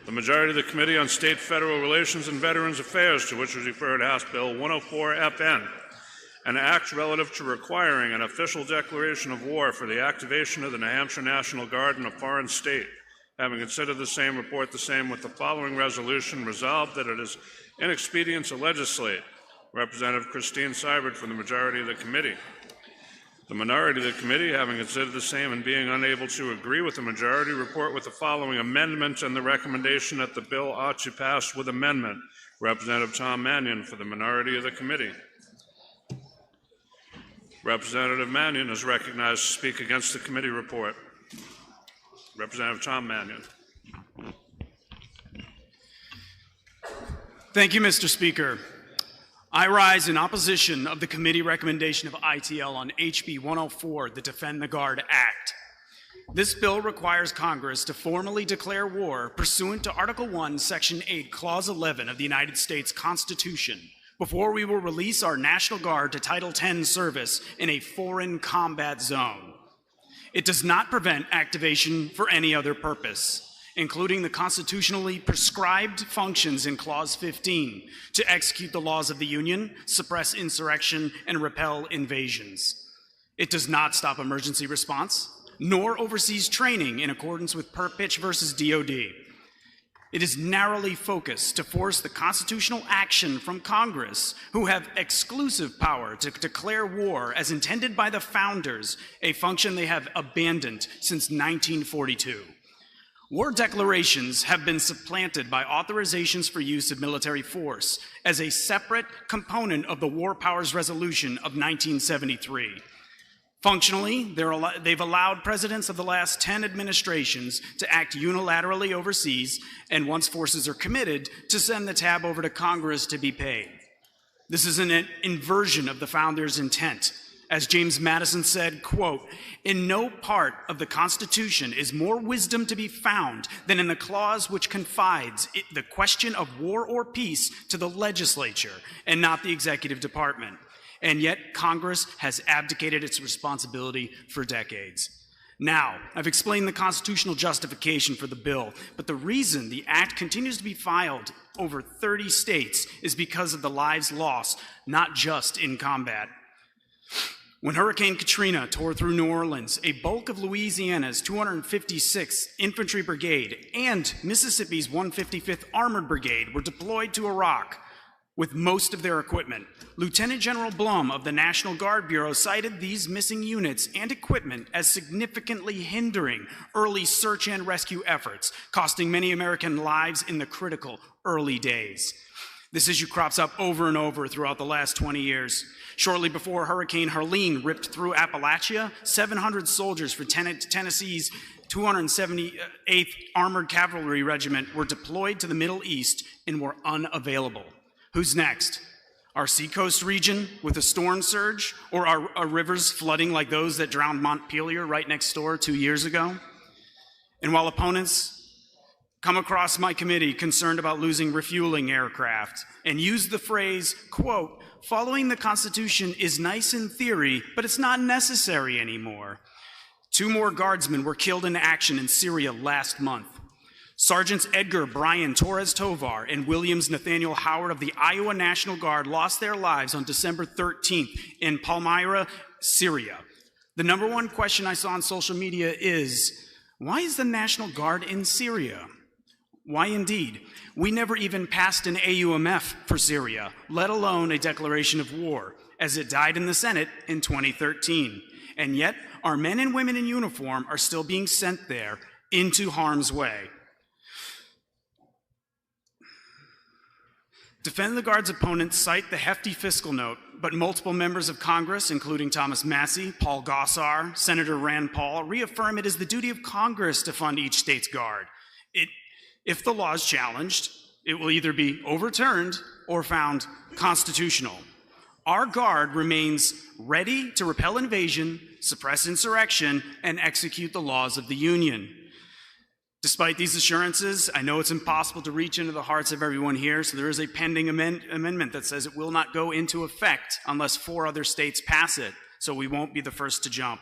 The majority of the Committee on State-Federal Relations and Veterans Affairs, to which was referred House Bill 104-FN, an act relative to requiring an official declaration of war for the activation of the New Hampshire National Guard in a foreign state. Having considered the same, report the same with the following resolution: resolved that it is inexpedient to legislate. Representative Christine Seibert from the majority of the committee. The minority of the committee, having considered the same and being unable to agree with the majority, report with the following amendment and the recommendation that the bill ought to pass with amendment. Representative Tom Mannion for the minority of the committee. Representative Mannion is recognized to speak against the committee report. Representative Tom Mannion. Thank you, Mr. Speaker. I rise in opposition of the committee recommendation of ITL on HB 104, the Defend the Guard Act. This bill requires Congress to formally declare war pursuant to Article 1, Section 8, Clause 11 of the United States Constitution before we will release our National Guard to Title 10 service in a foreign combat zone. It does not prevent activation for any other purpose, including the constitutionally prescribed functions in Clause 15 to execute the laws of the Union, suppress insurrection, and repel invasions. It does not stop emergency response, nor oversees training in accordance with Per-Pitch versus DOD. It is narrowly focused to force the constitutional action from Congress, who have exclusive power to declare war as intended by the founders, a function they have abandoned since 1942. War declarations have been supplanted by authorizations for use of military force as a separate component of the War Powers Resolution of 1973. Functionally, they've allowed presidents of the last 10 administrations to act unilaterally overseas, and once forces are committed, to send the tab over to Congress to be paid. This is an inversion of the founders' intent. As James Madison said, quote, "In no part of the Constitution is more wisdom to be found than in the clause which confides the question of war or peace to the legislature and not the executive department." And yet Congress has abdicated its responsibility for decades. Now, I've explained the constitutional justification for the bill, but the reason the act continues to be filed over 30 states is because of the lives lost, not just in combat. When Hurricane Katrina tore through New Orleans, a bulk of Louisiana's 256th Infantry Brigade and Mississippi's 155th Armored Brigade were deployed to Iraq with most of their equipment. Lieutenant General Blum of the National Guard Bureau cited these missing units and equipment as significantly hindering early search and rescue efforts, costing many American lives in the critical early days. This issue crops up over and over throughout the last 20 years. Shortly before Hurricane Helene ripped through Appalachia, 700 soldiers for Tennessee's 278th Armored Cavalry Regiment were deployed to the Middle East and were unavailable. Who's next? Our seacoast region with a storm surge, or our rivers flooding like those that drowned Montpelier right next door 2 years ago? And while opponents come across my committee concerned about losing refueling aircraft and use the phrase, quote, "Following the Constitution is nice in theory, but it's not necessary anymore." 2 more guardsmen were killed in action in Syria last month. Sergeants Edgar Brian Torres Tovar and Williams Nathaniel Howard of the Iowa National Guard lost their lives on December 13th in Palmyra, Syria. The number one question I saw on social media is, why is the National Guard in Syria? Why indeed? We never even passed an AUMF for Syria, let alone a declaration of war, as it died in the Senate in 2013. And yet, our men and women in uniform are still being sent there into harm's way. Defend the Guard's opponents cite the hefty fiscal note, but multiple members of Congress, including Thomas Massie, Paul Gosar, Senator Rand Paul, reaffirm it is the duty of Congress to fund each state's guard. If the law is challenged, it will either be overturned or found constitutional. Our Guard remains ready to repel invasion, suppress insurrection, and execute the laws of the Union. Despite these assurances, I know it's impossible to reach into the hearts of everyone here, so there is a pending amendment that says it will not go into effect unless 4 other states pass it, so we won't be the first to jump.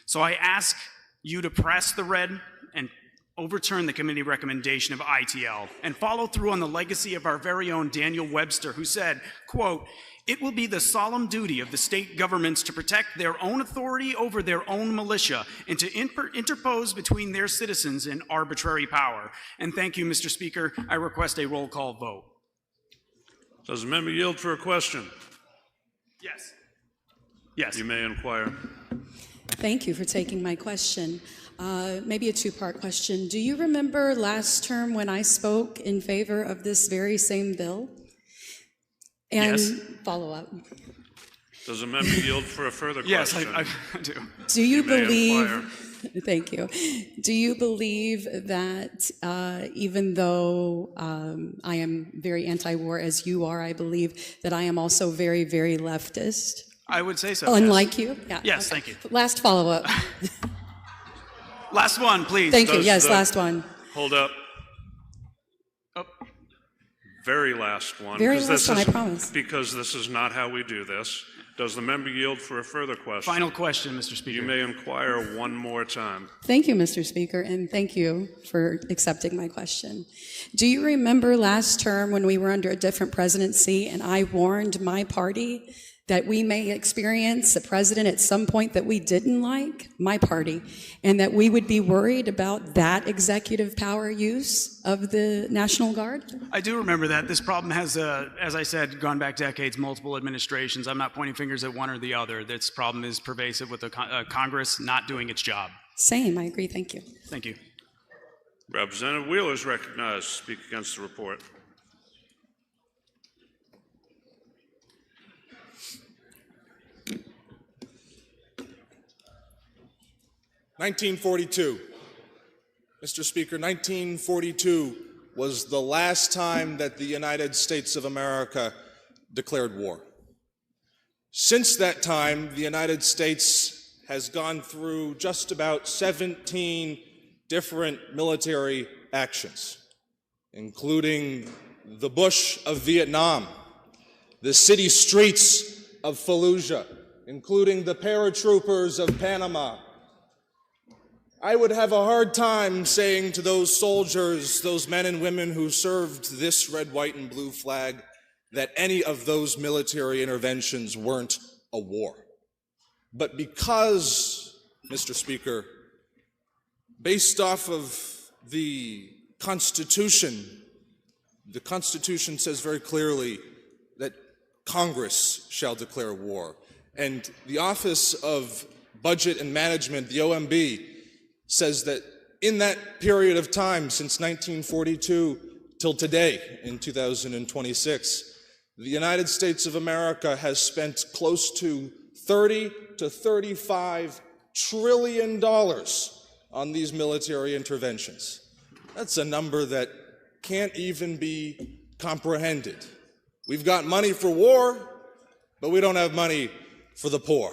So I ask you to press the red and overturn the committee recommendation of ITL and follow through on the legacy of our very own Daniel Webster, who said, quote, "It will be the solemn duty of the state governments to protect their own authority over their own militia and to interpose between their citizens in arbitrary power." And thank you, Mr. Speaker. I request a roll call vote. Does the member yield for a question? Yes. Yes. You may inquire. Thank you for taking my question. Maybe a two-part question. Do you remember last term when I spoke in favor of this very same bill? And Yes. follow up. Does the member yield for a further Yes, question? I do. Do you may believe, inquire. thank you. Do you believe that even though I am very anti-war as you are, I believe that I am also very, very leftist? I would say so. Unlike you? Yeah. Yes, okay. thank you. Last follow-up. Last one, please. Thank you. Does Yes, the- last one. Hold up. Oh, Very last one. Very 'cause last this one, I is- promise. Because this is not how we do this. Does the member yield for a further question? final question, Mr. Speaker. You may inquire one more time. Thank you, Mr. Speaker, and thank you for accepting my question. Do you remember last term when we were under a different presidency and I warned my party that we may experience a president at some point that we didn't like, my party, and that we would be worried about that executive power use of the National Guard? I do remember that. This problem has, as I said, gone back decades, multiple administrations. I'm not pointing fingers at one or the other. This problem is pervasive with the Congress not doing its job. Same, I agree, thank you. Thank you. Representative Wheeler is recognized to speak against the report. (1942). Mr. Speaker, 1942 was the last time that the United States of America declared war. Since that time, the United States has gone through just about 17 different military actions, including the Bush of Vietnam, the city streets of Fallujah, including the paratroopers of Panama. I would have a hard time saying to those soldiers, those men and women who served this red, white, and blue flag, that any of those military interventions weren't a war. But because, Mr. Speaker, based off of the Constitution says very clearly that Congress shall declare war. And the Office of Budget and Management, the OMB, says that in that period of time, since 1942 till today, in 2026, the United States of America has spent close to $30 to $35 trillion on these military interventions. That's a number that can't even be comprehended. We've got money for war, but we don't have money for the poor.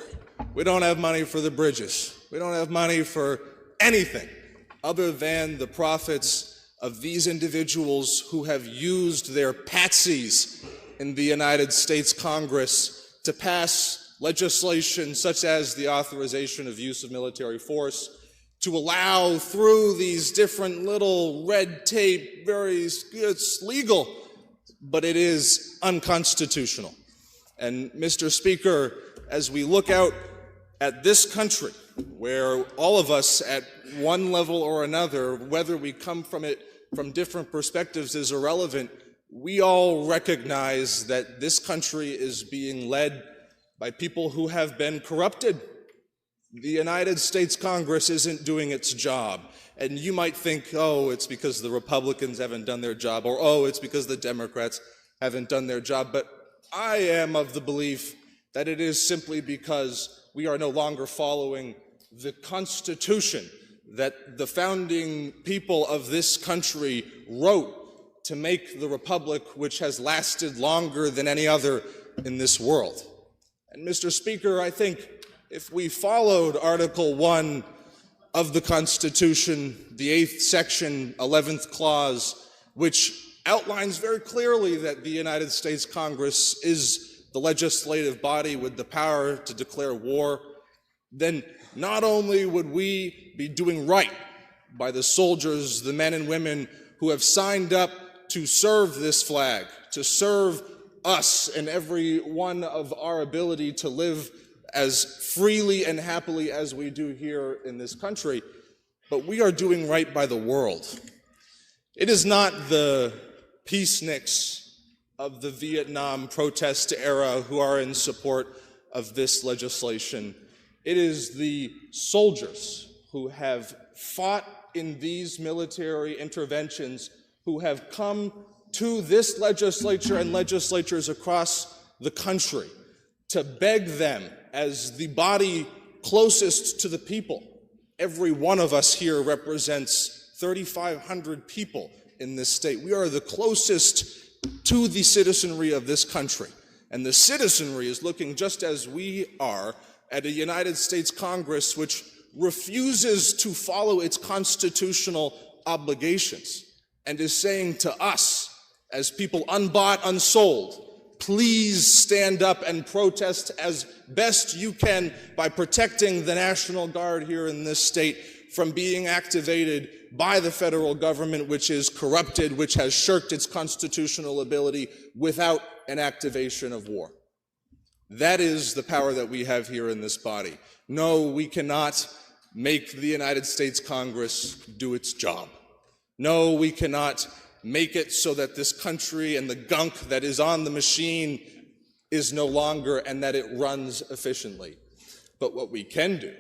We don't have money for the bridges. We don't have money for anything other than the profits of these individuals who have used their patsies in the United States Congress to pass legislation such as the authorization of use of military force, to allow through these different little red tape, it's legal, but it is unconstitutional. And Mr. Speaker, as we look out at this country, where all of us at one level or another, whether we come from it from different perspectives is irrelevant, we all recognize that this country is being led by people who have been corrupted. The United States Congress isn't doing its job. And you might think, oh, it's because the Republicans haven't done their job, or oh, it's because the Democrats haven't done their job. But I am of the belief that it is simply because we are no longer following the Constitution that the founding people of this country wrote to make the republic which has lasted longer than any other in this world. And Mr. Speaker, I think if we followed Article 1 of the Constitution, the 8th section, 11th clause, which outlines very clearly that the United States Congress is the legislative body with the power to declare war, then not only would we be doing right by the soldiers, the men and women who have signed up to serve this flag, to serve us and every one of our ability to live as freely and happily as we do here in this country. But we are doing right by the world. It is not the peaceniks of the Vietnam protest era who are in support of this legislation. It is the soldiers who have fought in these military interventions, who have come to this legislature and legislatures across the country to beg them, as the body closest to the people. Every one of us here represents 3,500 people in this state. We are the closest to the citizenry of this country. And the citizenry is looking, just as we are, at a United States Congress which refuses to follow its constitutional obligations and is saying to us, as people unbought, unsold, please stand up and protest as best you can by protecting the National Guard here in this state from being activated by the federal government, which is corrupted, which has shirked its constitutional ability without an activation of war. That is the power that we have here in this body. No, we cannot make the United States Congress do its job. No, we cannot make it so that this country and the gunk that is on the machine is no longer and that it runs efficiently. But what we can do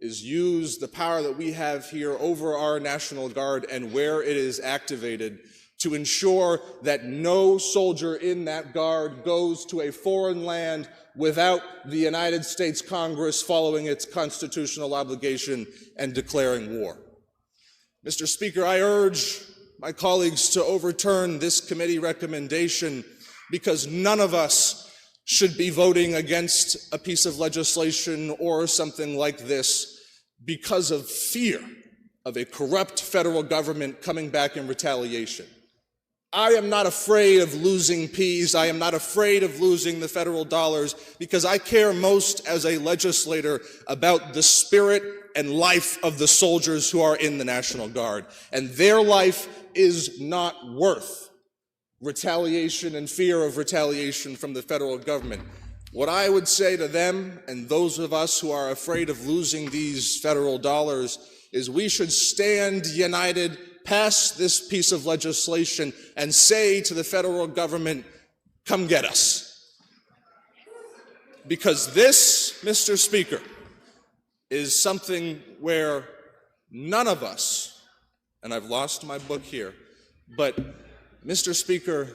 is use the power that we have here over our National Guard and where it is activated to ensure that no soldier in that guard goes to a foreign land without the United States Congress following its constitutional obligation and declaring war. Mr. Speaker, I urge my colleagues to overturn this committee recommendation because none of us should be voting against a piece of legislation or something like this because of fear of a corrupt federal government coming back in retaliation. I am not afraid of losing peas. I am not afraid of losing the federal dollars because I care most as a legislator about the spirit and life of the soldiers who are in the National Guard. And their life is not worth retaliation and fear of retaliation from the federal government. What I would say to them and those of us who are afraid of losing these federal dollars is we should stand united, pass this piece of legislation, and say to the federal government, come get us. Because this, Mr. Speaker, is something where none of us, and I've lost my book here, but Mr. Speaker,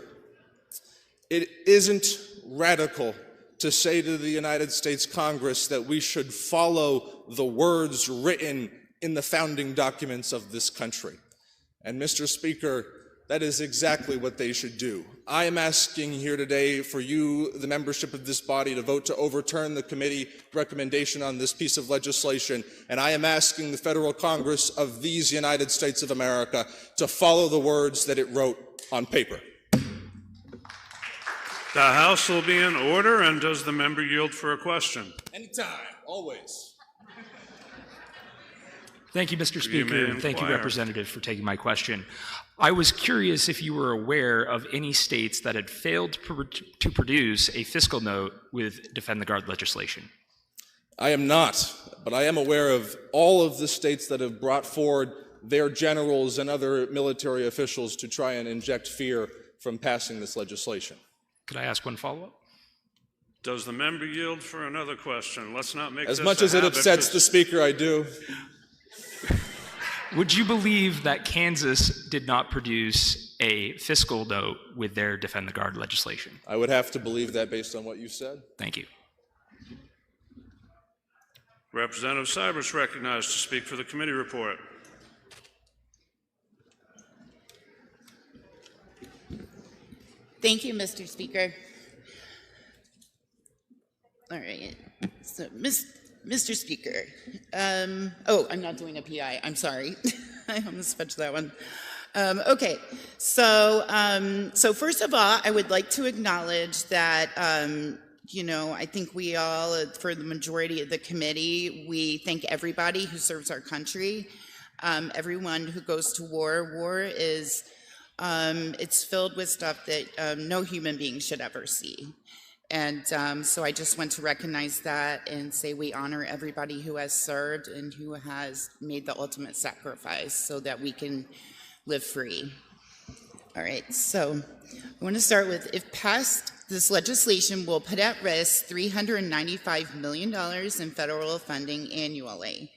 it isn't radical to say to the United States Congress that we should follow the words written in the founding documents of this country. And Mr. Speaker, that is exactly what they should do. I am asking here today for you, the membership of this body, to vote to overturn the committee recommendation on this piece of legislation, and I am asking the federal Congress of these United States of America to follow the words that it wrote on paper. The House will be in order, and does the member yield for a question? Anytime, always. Thank you, Mr. Speaker, and thank you, Representative, for taking my question. I was curious if you were aware of any states that had failed to produce a fiscal note with Defend the Guard legislation. I am not, but I am aware of all of the states that have brought forward their generals and other military officials to try and inject fear from passing this legislation. Could I ask one follow-up? Does the member yield for another question? Let's not make as much as it upsets the Speaker, I do. Would you believe that Kansas did not produce a fiscal note with their Defend the Guard legislation? I would have to believe that based on what you said. Thank you. Representative Cybers recognized to speak for the committee report. Thank you, Mr. Speaker. All right. So, Mr. Speaker, oh, I'm not doing a PI. I'm sorry. I almost fudged that one. Okay. So first of all, I would like to acknowledge that, I think we all, for the majority of the committee, we thank everybody who serves our country. everyone who goes to war is, it's filled with stuff that no human being should ever see. And so I just want to recognize that and say we honor everybody who has served and who has made the ultimate sacrifice so that we can live free. All right, so I want to start with, if passed, this legislation will put at risk $395 million in federal funding annually.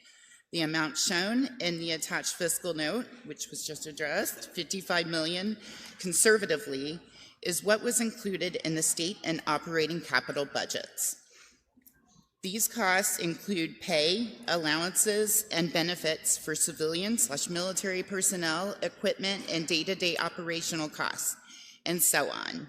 The amount shown in the attached fiscal note, which was just addressed, $55 million, conservatively, is what was included in the state and operating capital budgets. These costs include pay, allowances, and benefits for civilian/military personnel, equipment, and day-to-day operational costs, and so on.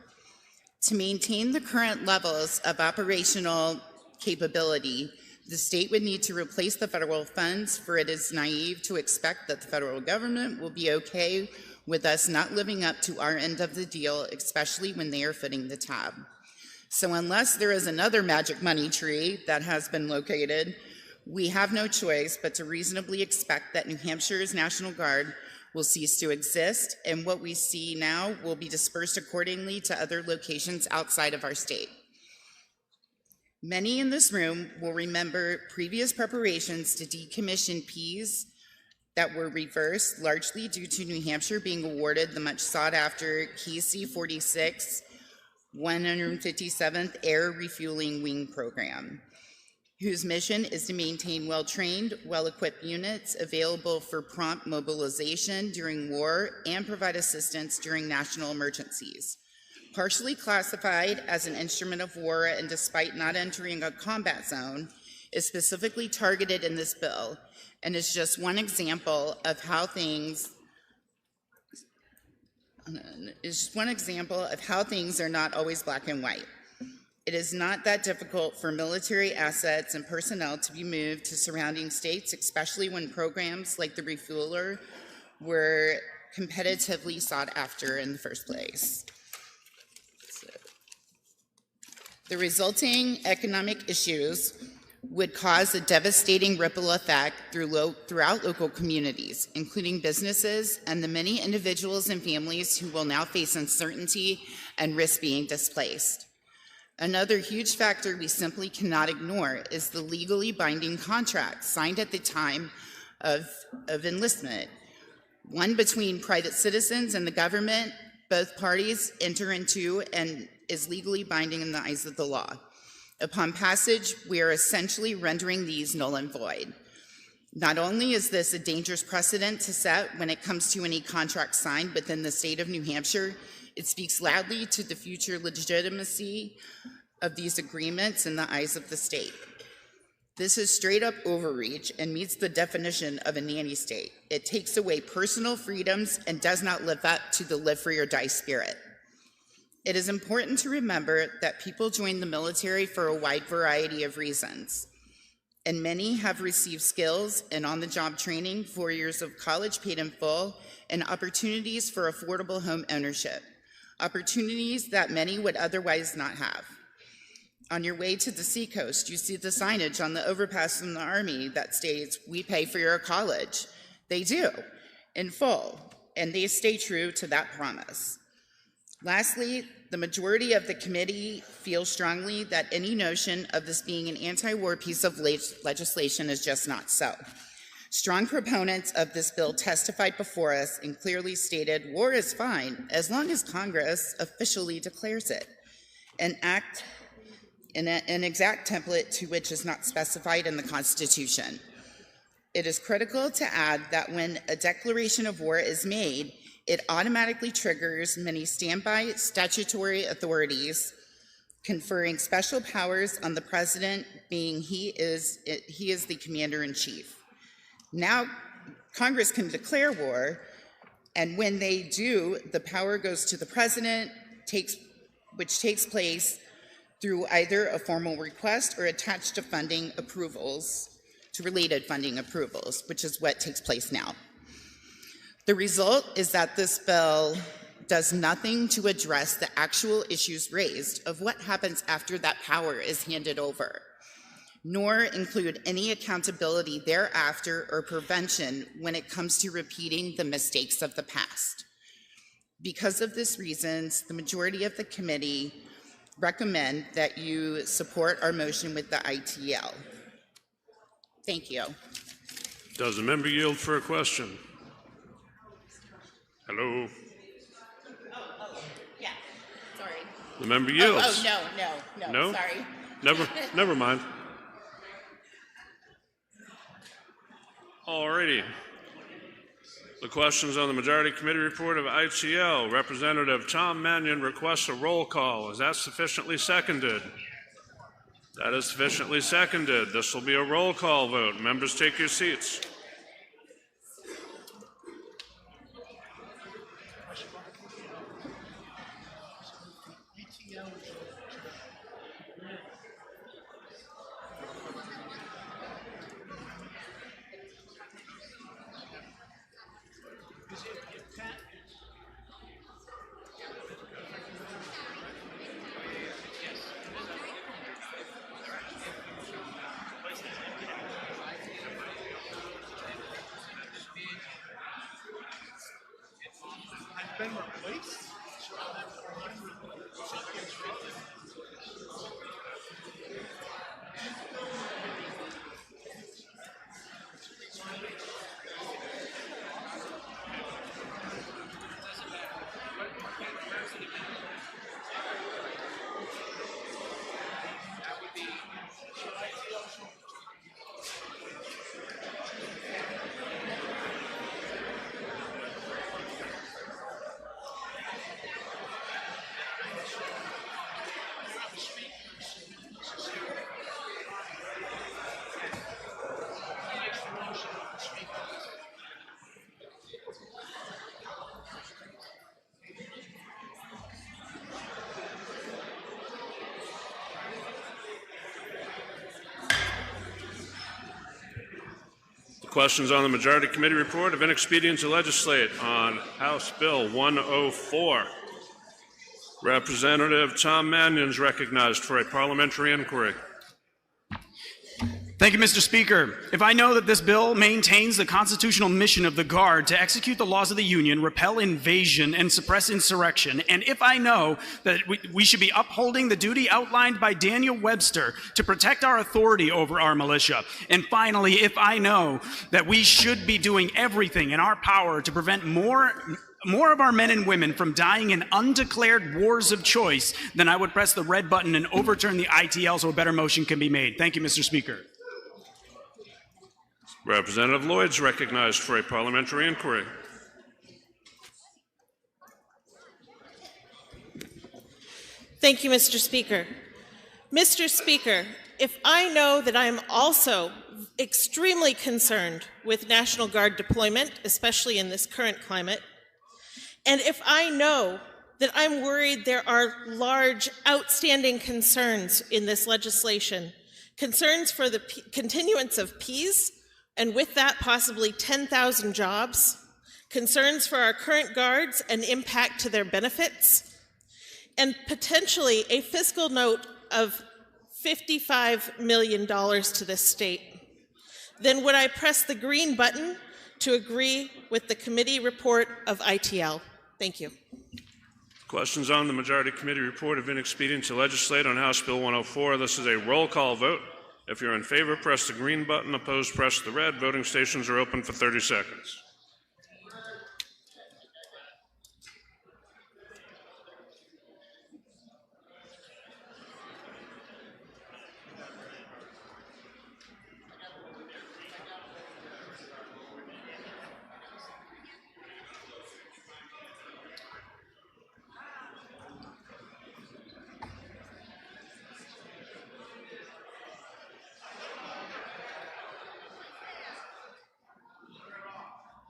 To maintain the current levels of operational capability, the state would need to replace the federal funds, for it is naive to expect that the federal government will be okay with us not living up to our end of the deal, especially when they are footing the tab. So unless there is another magic money tree that has been located, we have no choice but to reasonably expect that New Hampshire's National Guard will cease to exist, and what we see now will be dispersed accordingly to other locations outside of our state. Many in this room will remember previous preparations to decommission Ps that were reversed, largely due to New Hampshire being awarded the much sought-after KC-46 157th Air Refueling Wing Program, whose mission is to maintain well-trained, well-equipped units available for prompt mobilization during war and provide assistance during national emergencies. Partially classified as an instrument of war and despite not entering a combat zone, is specifically targeted in this bill and is just one example of how things are not always black and white. It is not that difficult for military assets and personnel to be moved to surrounding states, especially when programs like the refueler were competitively sought after in the first place. The resulting economic issues would cause a devastating ripple effect throughout local communities, including businesses and the many individuals and families who will now face uncertainty and risk being displaced. Another huge factor we simply cannot ignore is the legally binding contract signed at the time of enlistment, one between private citizens and the government. Both parties enter into and is legally binding in the eyes of the law. Upon passage, we are essentially rendering these null and void. Not only is this a dangerous precedent to set when it comes to any contract signed within the state of New Hampshire, it speaks loudly to the future legitimacy of these agreements in the eyes of the state. This is straight up overreach and meets the definition of a nanny state. It takes away personal freedoms and does not live up to the live free or die spirit. It is important to remember that people join the military for a wide variety of reasons, and many have received skills and on-the-job training, 4 years of college paid in full, and opportunities for affordable home ownership, opportunities that many would otherwise not have. On your way to the seacoast, you see the signage on the overpass from the Army that states, "We pay for your college." They do, in full, and they stay true to that promise. Lastly, the majority of the committee feels strongly that any notion of this being an anti-war piece of legislation is just not so. Strong proponents of this bill testified before us and clearly stated war is fine as long as Congress officially declares it, an exact template to which is not specified in the Constitution. It is critical to add that when a declaration of war is made, it automatically triggers many standby statutory authorities, conferring special powers on the president, being he is the commander-in-chief. Now, Congress can declare war, and when they do, the power goes to the president, which takes place through either a formal request or attached to funding approvals, to related funding approvals, which is what takes place now. The result is that this bill does nothing to address the actual issues raised of what happens after that power is handed over. nor include any accountability thereafter or prevention when it comes to repeating the mistakes of the past. Because of these reasons, the majority of the committee recommend that you support our motion with the ITL. Thank you. Does the member yield for a question? Hello? Yeah, sorry. The member yields. No, sorry. Never mind. Alrighty. The questions on the Majority Committee report of ITL. Representative Tom Mannion requests a roll call. Is that sufficiently seconded? That is sufficiently seconded. This will be a roll call vote. Members, take your seats. Questions on the Majority Committee report of inexpedient to legislate on House Bill 104. Representative Tom Mannion is recognized for a parliamentary inquiry. Thank you, Mr. Speaker. If I know that this bill maintains the constitutional mission of the Guard to execute the laws of the Union, repel invasion, and suppress insurrection, and if I know that we should be upholding the duty outlined by Daniel Webster to protect our authority over our militia, and finally, if I know that we should be doing everything in our power to prevent more of our men and women from dying in undeclared wars of choice, then I would press the red button and overturn the ITL so a better motion can be made. Thank you, Mr. Speaker. Representative Lloyd's recognized for a parliamentary inquiry. Thank you, Mr. Speaker. Mr. Speaker, if I know that I am also extremely concerned with National Guard deployment, especially in this current climate, and if I know that I'm worried there are large outstanding concerns in this legislation, concerns for the continuance of peace, and with that possibly 10,000 jobs, concerns for our current guards and impact to their benefits, and potentially a fiscal note of $55 million to this state, then would I press the green button to agree with the committee report of ITL? Thank you. Questions on the Majority Committee report of inexpedient to legislate on House Bill 104. This is a roll call vote. If you're in favor, press the green button. Opposed, press the red. Voting stations are open for 30 seconds.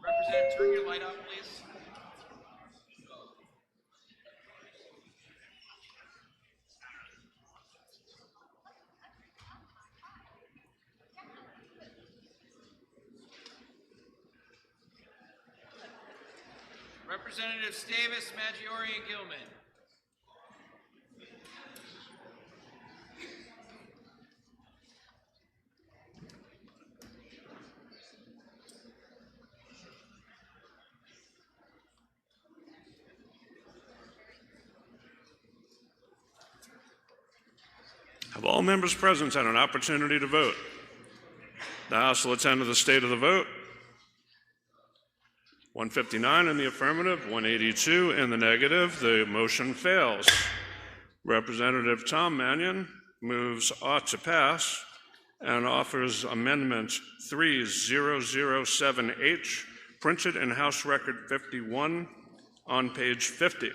Representative, turn your light off, please. Representatives Davis, Maggiore, and Gilman. Have all members present had an opportunity to vote? The House will attend to the state of the vote. 159 in the affirmative, 182 in the negative. The motion fails. Representative Tom Mannion moves ought to pass and offers Amendment 3007H, printed in House Record 51 on page 50.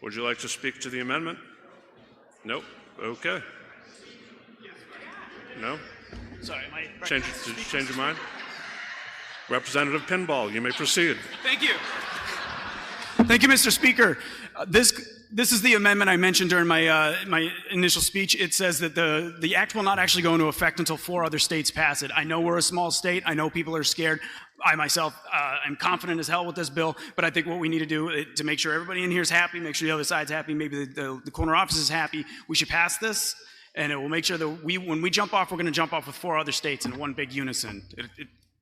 Would you like to speak to the amendment? Nope. Okay. No? Sorry, Did you change your mind? Representative Pinball, you may proceed. Thank you. Thank you, Mr. Speaker. This is the amendment I mentioned during my initial speech. It says that the act will not actually go into effect until 4 other states pass it. I know we're a small state. I know people are scared. I myself am confident as hell with this bill, but I think what we need to do to make sure everybody in here is happy, make sure the other side's happy, maybe the corner office is happy, we should pass this, and it will make sure that when we jump off, we're going to jump off with 4 other states in one big unison.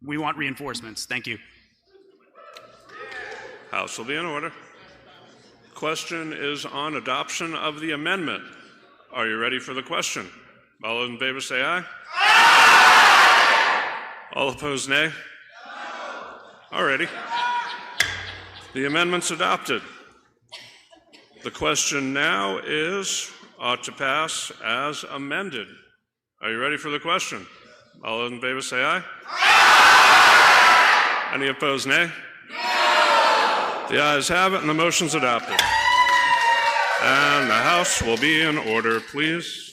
We want reinforcements. Thank you. House will be in order. Question is on adoption of the amendment. Are you ready for the question? All those in favor say aye. Aye. All opposed, nay. No. Alrighty. The amendment's adopted. The question now is ought to pass as amended. Are you ready for the question? All those in favor say aye. Aye. Any opposed, nay? The ayes have it, and the motion's adopted. And the House will be in order, please.